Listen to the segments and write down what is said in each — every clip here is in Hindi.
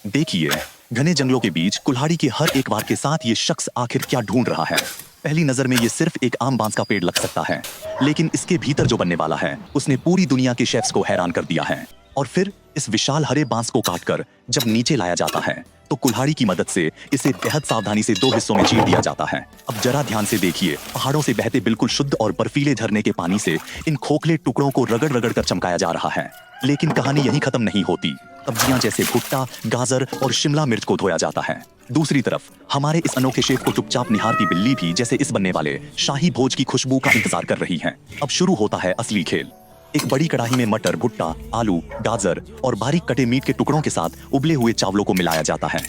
देखिए, घने जंगलों के बीच कुल्हाड़ी के हर एक वार के साथ ये शख्स आखिर क्या ढूंढ रहा है। पहली नजर में ये सिर्फ एक आम बांस का पेड़ लग सकता है, लेकिन इसके भीतर जो बनने वाला है उसने पूरी दुनिया के शेफ्स को हैरान कर दिया है। और फिर इस विशाल हरे बांस को काटकर जब नीचे लाया जाता है तो कुल्हाड़ी की मदद से इसे बेहद सावधानी से 2 हिस्सों में चीर दिया जाता है। अब जरा ध्यान से देखिए, पहाड़ों से बहते बिल्कुल शुद्ध और बर्फीले झरने के पानी से इन खोखले टुकड़ों को रगड़ रगड़ कर चमकाया जा रहा है। लेकिन कहानी यहीं खत्म नहीं होती। सब्जियां जैसे भुट्टा, गाजर और शिमला मिर्च को धोया जाता है। दूसरी तरफ हमारे इस अनोखे शेफ को चुपचाप निहारती बिल्ली भी जैसे इस बनने वाले शाही भोज की खुशबू का इंतजार कर रही है। अब शुरू होता है असली खेल। एक बड़ी कढ़ाई में मटर, भुट्टा, आलू, गाजर और बारीक कटे मीट के टुकड़ों के साथ उबले हुए चावलों को मिलाया जाता है।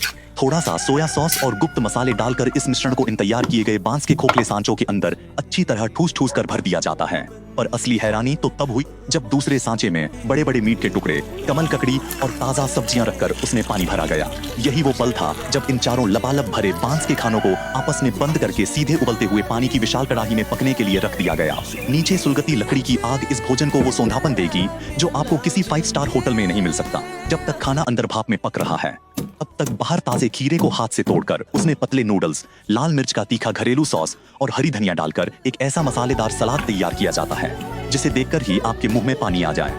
थोड़ा सा सोया सॉस और गुप्त मसाले डालकर इस मिश्रण को इन तैयार किए गए बांस के खोखले सांचों के अंदर अच्छी तरह ठूस ठूस कर भर दिया जाता है। पर असली हैरानी तो तब हुई जब दूसरे सांचे में बड़े बड़े मीट के टुकड़े, कमल ककड़ी और ताजा सब्जियां रखकर उसमें पानी भरा गया। यही वो पल था जब इन चारों लबालब भरे बांस के खानों को आपस में बंद करके सीधे उबलते हुए पानी की विशाल कढ़ाई में पकने के लिए रख दिया गया। नीचे सुलगती लकड़ी की आग इस भोजन को वो सौंधापन देगी जो आपको किसी 5 स्टार होटल में नहीं मिल सकता। जब तक खाना अंदर भाप में पक रहा है, अब तक बाहर ताजे खीरे को हाथ से तोड़कर उसमें पतले नूडल्स, लाल मिर्च का तीखा घरेलू सॉस और हरी धनिया डालकर एक ऐसा मसालेदार सलाद तैयार किया जाता है जिसे देखकर ही आपके मुंह में पानी आ जाए।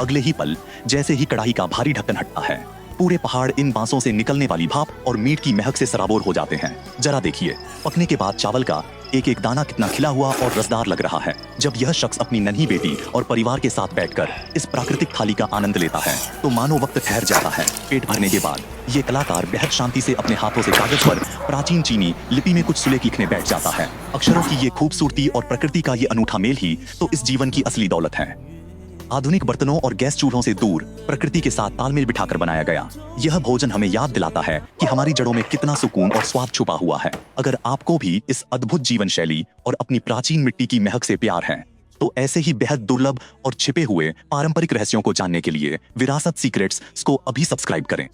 अगले ही पल जैसे ही कढ़ाई का भारी ढक्कन हटता है, पूरे पहाड़ इन बांसों से निकलने वाली भाप और मीट की महक से सराबोर हो जाते हैं। जरा देखिए, पकने के बाद चावल का एक एक दाना कितना खिला हुआ और रसदार लग रहा है। जब यह शख्स अपनी नन्ही बेटी और परिवार के साथ बैठकर इस प्राकृतिक थाली का आनंद लेता है तो मानो वक्त ठहर जाता है। पेट भरने के बाद ये कलाकार बेहद शांति से अपने हाथों से कागज पर प्राचीन चीनी लिपि में कुछ सुलेख लिखने बैठ जाता है। अक्षरों की ये खूबसूरती और प्रकृति का ये अनूठा मेल ही तो इस जीवन की असली दौलत है। आधुनिक बर्तनों और गैस चूल्हों से दूर प्रकृति के साथ तालमेल बिठाकर बनाया गया यह भोजन हमें याद दिलाता है कि हमारी जड़ों में कितना सुकून और स्वाद छुपा हुआ है। अगर आपको भी इस अद्भुत जीवन शैली और अपनी प्राचीन मिट्टी की महक से प्यार है तो ऐसे ही बेहद दुर्लभ और छिपे हुए पारंपरिक रहस्यों को जानने के लिए विरासत सीक्रेट्स को अभी सब्सक्राइब करें।